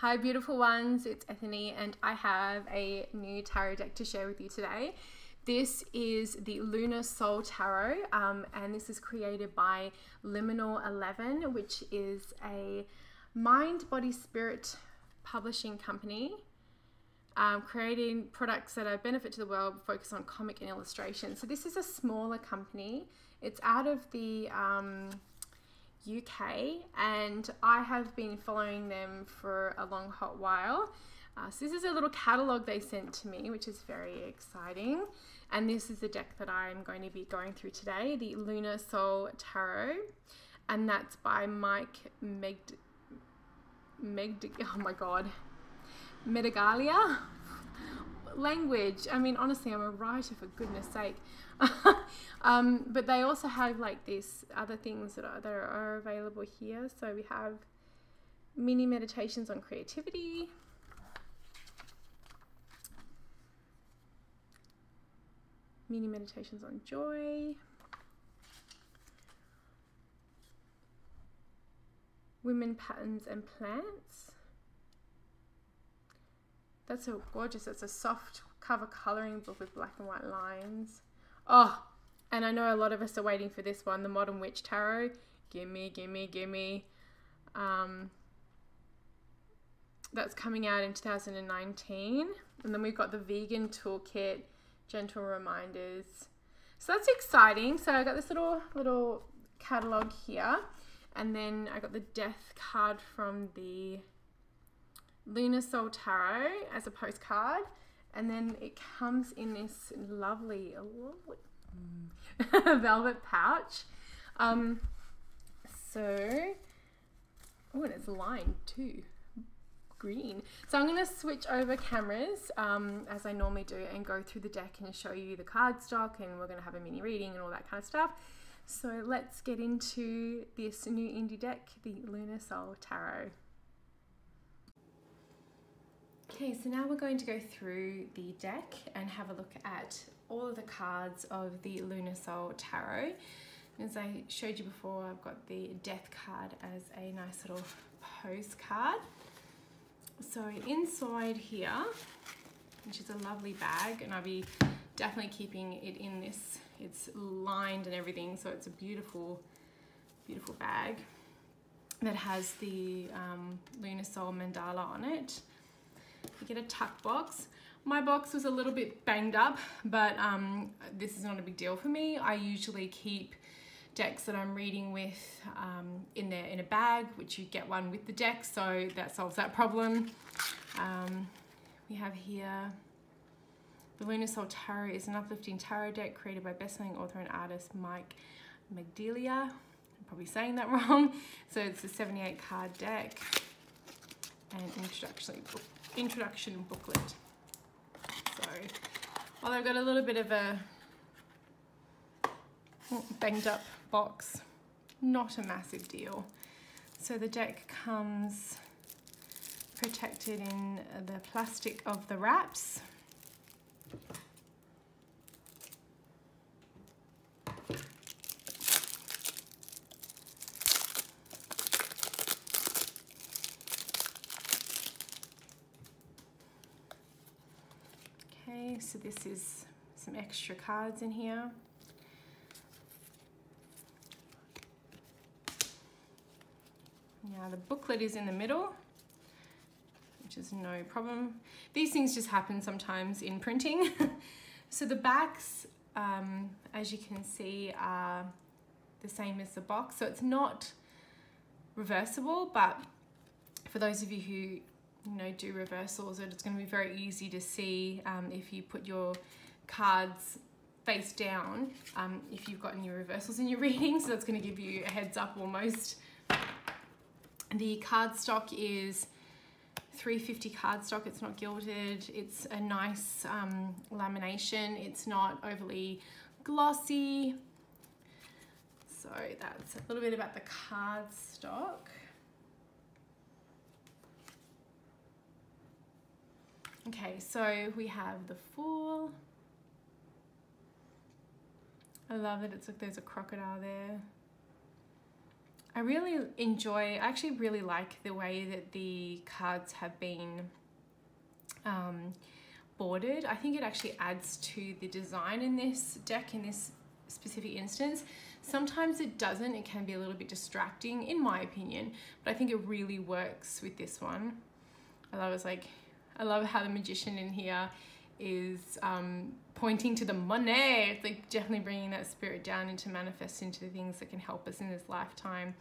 Hi beautiful ones, it's Ethany and I have a new tarot deck to share with you today. This is the Lunar Soul Tarot and this is created by Liminal 11, which is a mind, body, spirit publishing company creating products that are benefit to the world, focus on comic and illustration. So this is a smaller company. It's out of the UK and I have been following them for a long hot while. So this is a little catalogue they sent to me, which is very exciting, and this is the deck that I'm going to be going through today, the Lunar Soul Tarot, and that's by Mike oh my god, Medagalia. Language, I mean, honestly, I'm a writer, for goodness sake. But they also have like these other things that are available here. So we have mini meditations on creativity, mini meditations on joy, women, patterns and plants. That's so gorgeous. It's a soft cover colouring book with black and white lines. Oh, and I know a lot of us are waiting for this one, the Modern Witch Tarot. Gimme, gimme, gimme. That's coming out in 2019. And then we've got the Vegan Toolkit, Gentle Reminders. So that's exciting. So I got this little catalogue here. And then I got the Death card from the Lunar Soul Tarot as a postcard, and then it comes in this lovely velvet pouch. Oh, and it's lined too, green. So I'm going to switch over cameras as I normally do and go through the deck and show you the cardstock, and we're going to have a mini reading and all that kind of stuff. So let's get into this new indie deck, the Lunar Soul Tarot. Okay, so now we're going to go through the deck and have a look at all of the cards of the Lunar Soul Tarot. As I showed you before, I've got the Death card as a nice little postcard. So inside here, which is a lovely bag, and I'll be definitely keeping it in this, it's lined and everything, so it's a beautiful, beautiful bag that has the Lunar Soul mandala on it. You get a tuck box. My box was a little bit banged up, but this is not a big deal for me. I usually keep decks that I'm reading with in a bag, which you get one with the deck, so that solves that problem. We have here the Lunar Soul Tarot is an uplifting tarot deck created by bestselling author and artist Mike Magdelia. I'm probably saying that wrong. So it's a 78 card deck and introduction booklet. So while I've got a little bit of a banged up box, not a massive deal. So the deck comes protected in the plastic of the wraps. Okay, so this is some extra cards in here. Now the booklet is in the middle, which is no problem. These things just happen sometimes in printing. So the backs, as you can see, are the same as the box. So it's not reversible, but for those of you who do reversals, it's going to be very easy to see if you put your cards face down, if you've got any reversals in your reading. So that's going to give you a heads up almost. The cardstock is 350 cardstock. It's not gilded. It's a nice lamination. It's not overly glossy. So that's a little bit about the cardstock. Okay, so we have the Fool. I love that it's like there's a crocodile there. I I actually really like the way that the cards have been bordered. I think it actually adds to the design in this deck in this specific instance. Sometimes it doesn't, it can be a little bit distracting in my opinion, but I think it really works with this one. I love how the magician in here is pointing to the money. It's like definitely bringing that spirit down into manifest into the things that can help us in this lifetime.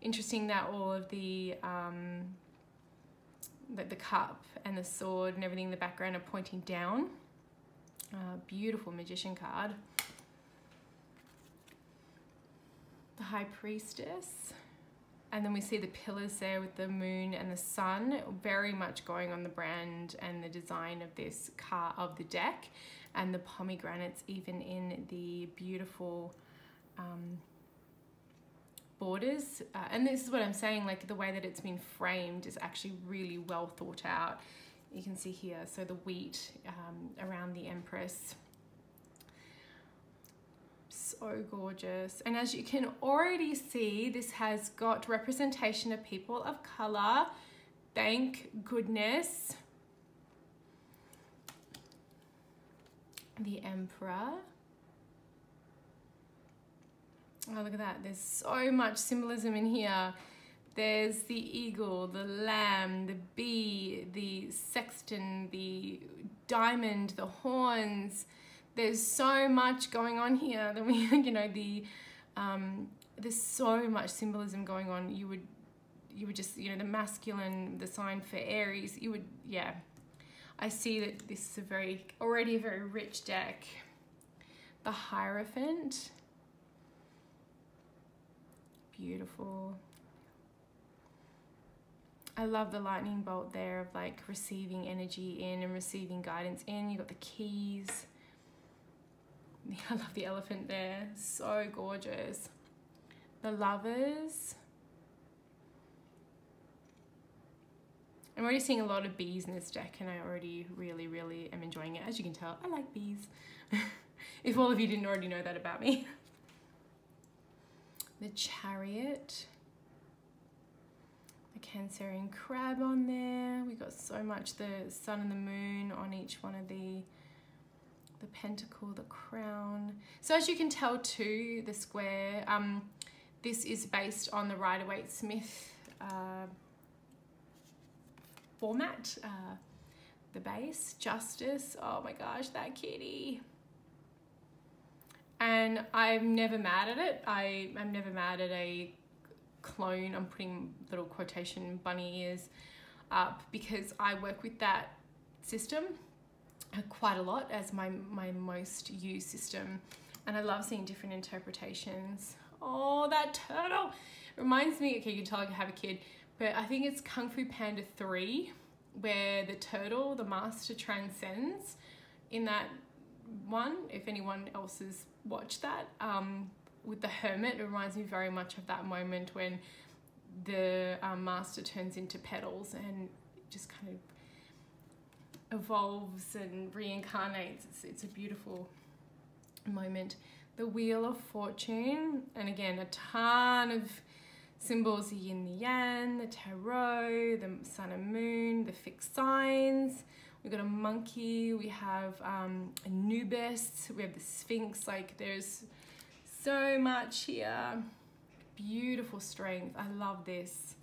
Interesting that all of the cup and the sword and everything in the background are pointing down. Beautiful magician card. The High Priestess. And then we see the pillars there with the moon and the sun, very much going on the brand and the design of this card of the deck, and the pomegranates even in the beautiful borders. And this is what I'm saying, like the way that it's been framed is actually really well thought out. You can see here, so the wheat around the Empress. So gorgeous. And as you can already see, this has got representation of people of color. Thank goodness. The Emperor. Oh, look at that. There's so much symbolism in here. There's the eagle, the lamb, the bee, the sexton, the diamond, the horns. There's so much going on here. Then we, you know, there's so much symbolism going on. You would just, you know, the masculine, the sign for Aries. You would, yeah. I see that this is already a very rich deck. The Hierophant. Beautiful. I love the lightning bolt there of like receiving energy in and receiving guidance in. You got the keys. I love the elephant there, so gorgeous. The Lovers. I'm already seeing a lot of bees in this deck and I already really am enjoying it. As you can tell, I like bees. If all of you didn't already know that about me. The Chariot. The Cancerian crab on there. We got so much, the sun and the moon on each one of the pentacle, the crown. So as you can tell too, the square, this is based on the Rider-Waite-Smith format. The base, Justice. Oh my gosh, that kitty. And I'm never mad at it. I'm never mad at a clone. I'm putting little quotation bunny ears up because I work with that system quite a lot as my most used system, and I love seeing different interpretations. Oh, that turtle reminds me, okay, you can tell I have a kid, but I think it's Kung Fu Panda 3 where the turtle, the master, transcends in that one. If anyone else has watched that, with the hermit, it reminds me very much of that moment when the master turns into petals and just kind of evolves and reincarnates. It's a beautiful moment. The Wheel of Fortune, and again a ton of symbols, the yin, the yang, the tarot, the sun and moon, the fixed signs. We've got a monkey, we have Anubis, we have the Sphinx. Like there's so much here. Beautiful strength. I love this.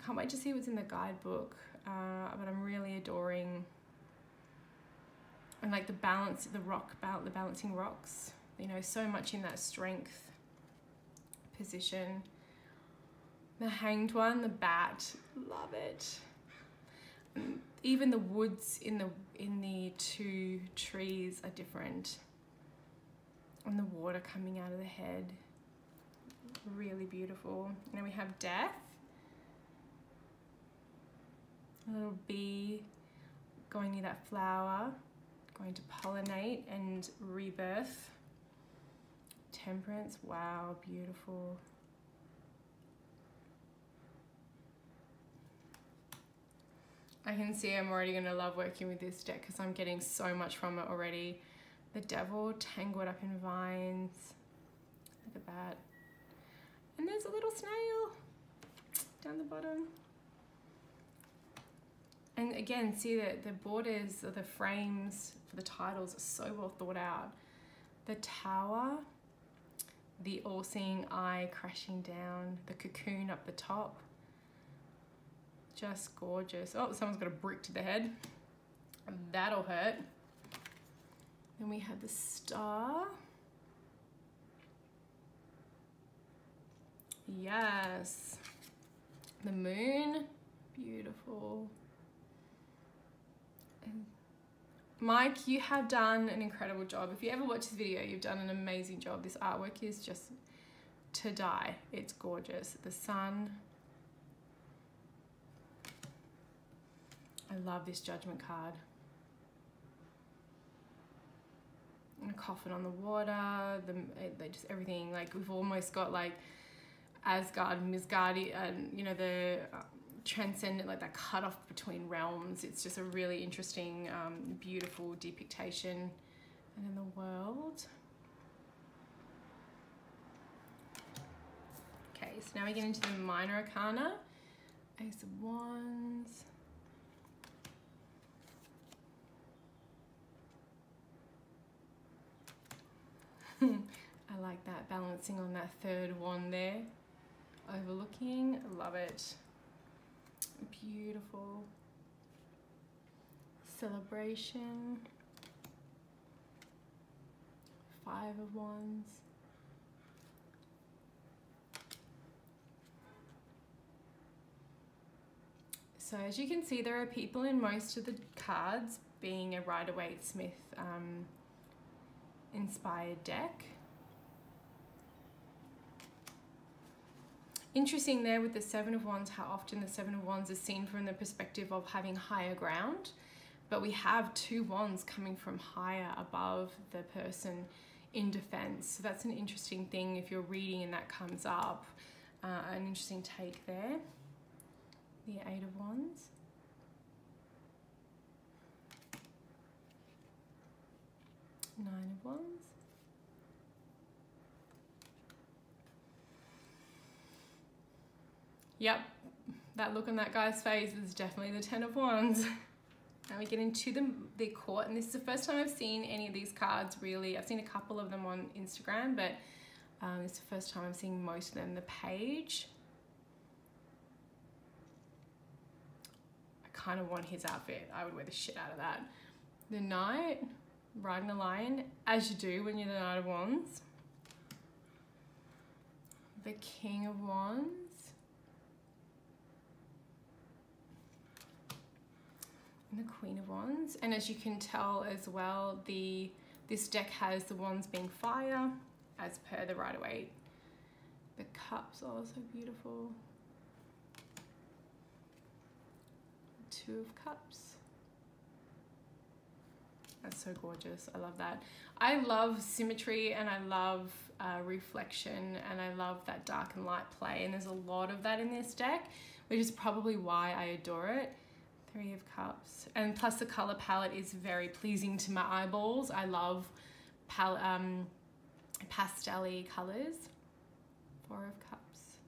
Can't wait to see what's in the guidebook. But I'm really adoring, and like the balance, the balancing rocks, you know, so much in that strength position. The Hanged One, the bat, love it. And even the woods in the two trees are different, and the water coming out of the head, really beautiful. And then we have Death. A little bee going near that flower, going to pollinate and rebirth. Temperance, wow, beautiful. I can see I'm already going to love working with this deck because I'm getting so much from it already. The Devil, tangled up in vines. Look at that. And there's a little snail down the bottom. And again, see that the borders or the frames for the titles are so well thought out. The tower, the all-seeing eye crashing down, the cocoon up the top. Just gorgeous. Oh, someone's got a brick to the head. That'll hurt. Then we have the star. Yes. The moon. Beautiful. And Mike, you have done an incredible job. If you ever watch this video, you've done an amazing job. This artwork is just to die. It's gorgeous. The sun. I love this judgment card. And a coffin on the water, just everything. Like we've almost got like Asgard and Misgard, and you know, the transcendent, like that cut off between realms. It's just a really interesting, beautiful depiction. And then the world. Okay, so now we get into the minor arcana. Ace of Wands. I like that, balancing on that third wand there, overlooking. I love it. Beautiful. Celebration. Five of Wands. So as you can see, there are people in most of the cards, being a Rider-Waite-Smith inspired deck. Interesting there with the Seven of Wands, how often the Seven of Wands is seen from the perspective of having higher ground, but we have two wands coming from higher above the person in defense. So that's an interesting thing if you're reading and that comes up. An interesting take there. The Eight of Wands. Nine of Wands. Yep, that look on that guy's face is definitely the Ten of Wands. Now we get into the court, and this is the first time I've seen any of these cards really. I've seen a couple of them on Instagram, but it's the first time I'm seeing most of them. The Page. I kind of want his outfit. I would wear the shit out of that. The Knight, riding a lion, as you do when you're the Knight of Wands. The King of Wands. And the Queen of Wands. And as you can tell as well, this deck has the wands being fire, as per the Rider-Waite. The Cups are also beautiful. Two of Cups. That's so gorgeous. I love that. I love symmetry, and I love reflection, and I love that dark and light play, and there's a lot of that in this deck, which is probably why I adore it. Three of Cups. And plus the color palette is very pleasing to my eyeballs. I love pastel-y colors. Four of Cups.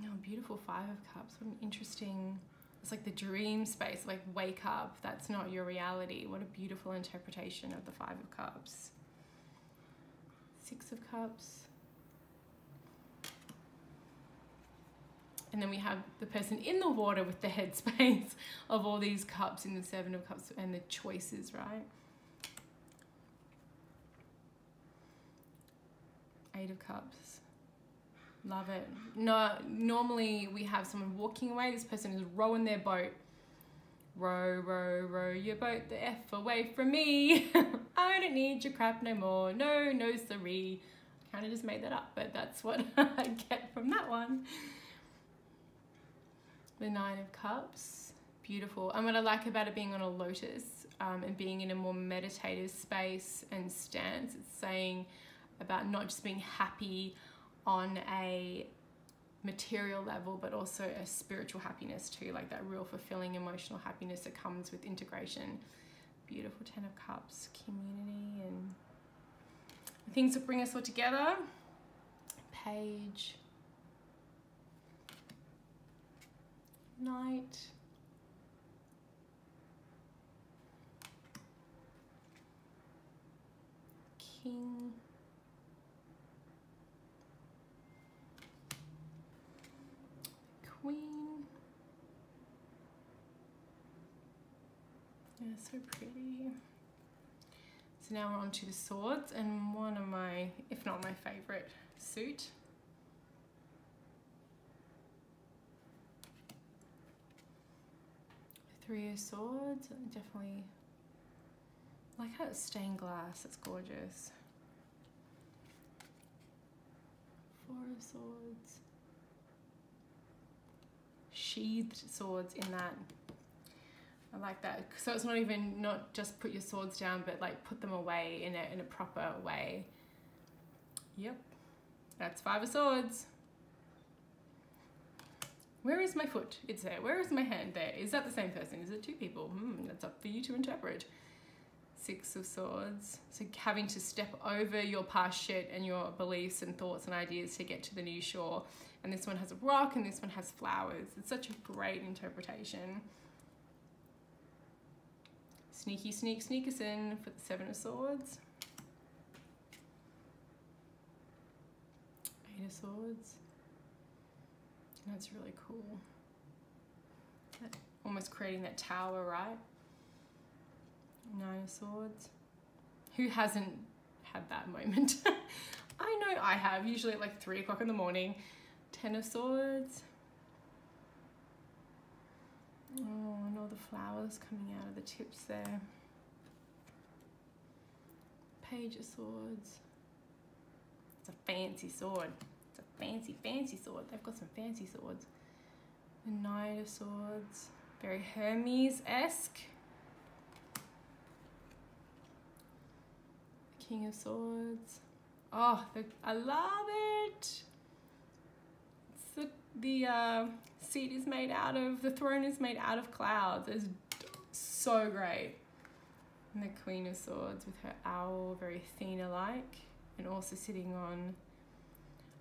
Oh, beautiful Five of Cups. What an interesting, it's like the dream space, like wake up, that's not your reality. What a beautiful interpretation of the Five of Cups. Six of Cups. And then we have the person in the water with the headspace of all these cups in the Seven of Cups and the choices, right? Eight of Cups. Love it. No, normally we have someone walking away. This person is rowing their boat. Row, row, row your boat the F away from me. I don't need your crap no more. No, no siree. I kind of just made that up, but that's what I get from that one. The Nine of Cups, beautiful. And what I like about it being on a lotus and being in a more meditative space and stance, it's saying about not just being happy on a material level, but also a spiritual happiness too, like that real fulfilling emotional happiness that comes with integration. Beautiful Ten of Cups, community and things that bring us all together. Page, Knight, King, Queen. Yeah, so pretty. So now we're on to the swords, and one of my, if not my favorite suit. Three of Swords, definitely like how it's stained glass, it's gorgeous. Four of Swords. Sheathed swords in that. I like that. So it's not just put your swords down, but like put them away in a proper way. Yep, that's Five of Swords. Where is my foot? It's there. Where is my hand? There. Is that the same person? Is it two people? That's up for you to interpret. Six of Swords. So having to step over your past shit and your beliefs and thoughts and ideas to get to the new shore. And this one has a rock and this one has flowers. It's such a great interpretation. Sneaky sneak sneakerson for the Seven of Swords. Eight of Swords. That's really cool. That, almost creating that tower, right? Nine of Swords. Who hasn't had that moment? I know I have, usually at like 3 o'clock in the morning. 10 of Swords. Oh, and all the flowers coming out of the tips there. Page of Swords. It's a fancy sword. It's a fancy, fancy sword. They've got some fancy swords. The Knight of Swords. Very Hermes-esque. King of Swords. Oh, I love it. It's the seat is made out of, the throne is made out of clouds. It's so great. And the Queen of Swords with her owl, very Athena-like, and also sitting on,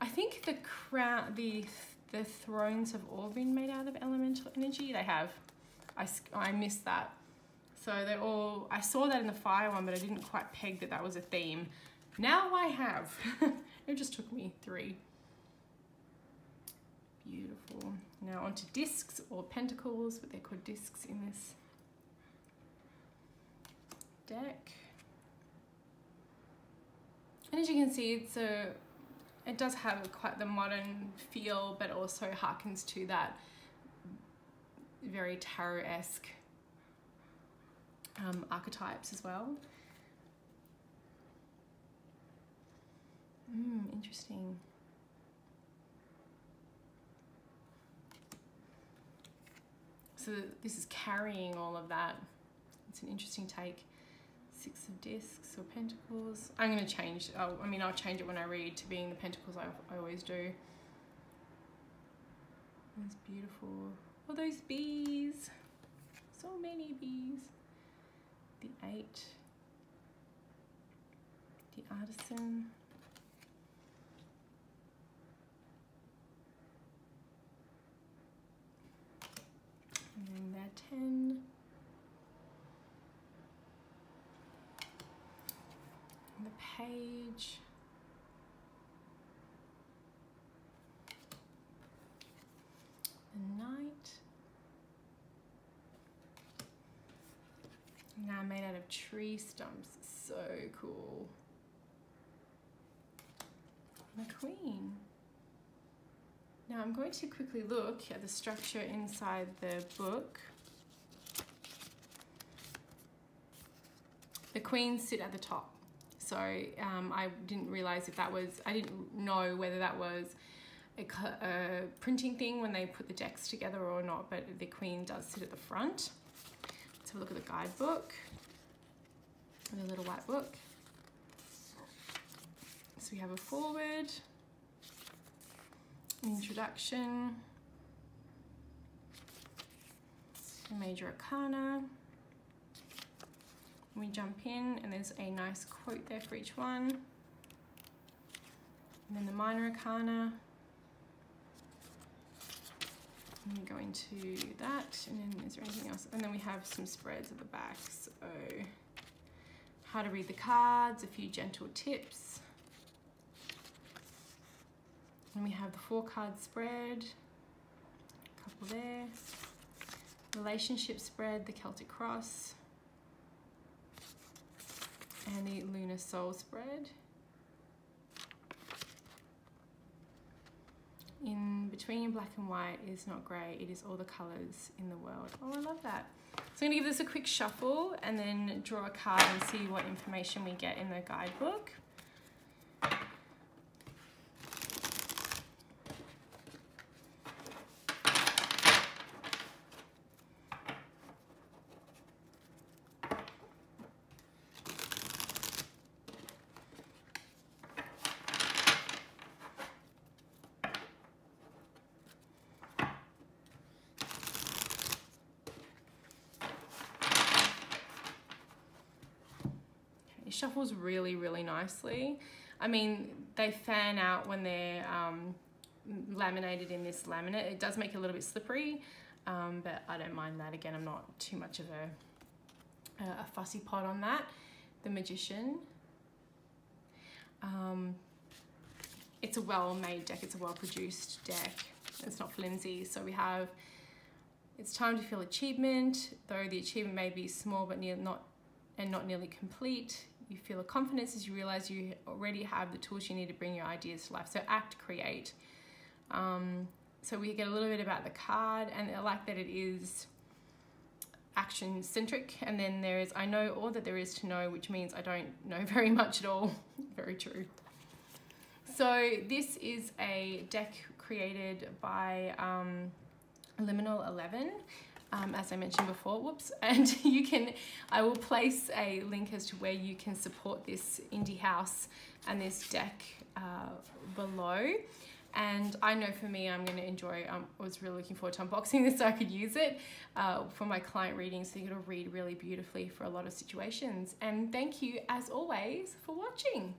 I think the crown, the thrones have all been made out of elemental energy. They have. I missed that. So they're all, I saw that in the fire one, but I didn't quite peg that that was a theme. Now I have. It just took me 3. Beautiful. Now onto discs or pentacles, but they're called discs in this deck. And as you can see, it does have quite the modern feel, but also harkens to that very tarot-esque archetypes as well. Interesting. So this is carrying all of that. It's an interesting take. 6 of discs or pentacles. I'm going to change, I'll change it when I read to being the pentacles I always do. It's beautiful. Oh, those bees. So many bees. The 8. The Artisan. And then that 10. And the Page. The Knight. Now made out of tree stumps. So cool. And the Queen. Now I'm going to quickly look at the structure inside the book. The queens sit at the top. So I didn't realize if that was, I didn't know whether that was a printing thing when they put the decks together or not, but the queen does sit at the front. Let's have a look at the guidebook, the little white book. So we have a foreword, an introduction, a major arcana. We jump in and there's a nice quote there for each one. And then the minor arcana. I'm going to that, and then is there anything else? And then we have some spreads at the back. So how to read the cards, a few gentle tips. And we have the 4-card spread, a couple there. Relationship spread, the Celtic Cross. And the Lunar Soul spread. In between black and white is not grey, it is all the colours in the world. Oh, I love that. So I'm going to give this a quick shuffle and then draw a card and see what information we get in the guidebook. It shuffles really, really nicely. I mean, they fan out when they're laminated in this laminate. It does make it a little bit slippery, but I don't mind that. Again, I'm not too much of a fussy pot on that. The Magician. It's a well-made deck. It's a well-produced deck. It's not flimsy. So we have, it's time to feel achievement, though the achievement may be small but not nearly complete. You feel a confidence as you realize you already have the tools you need to bring your ideas to life. So act, create. So we get a little bit about the card, and I like that it is action centric. And then there is, I know all that there is to know, which means I don't know very much at all. Very true. So this is a deck created by Liminal 11. As I mentioned before, whoops, and I will place a link as to where you can support this indie house and this deck below. And I know for me, I'm going to enjoy, I was really looking forward to unboxing this so I could use it for my client readings, so you're going to read really beautifully for a lot of situations. And thank you, as always, for watching.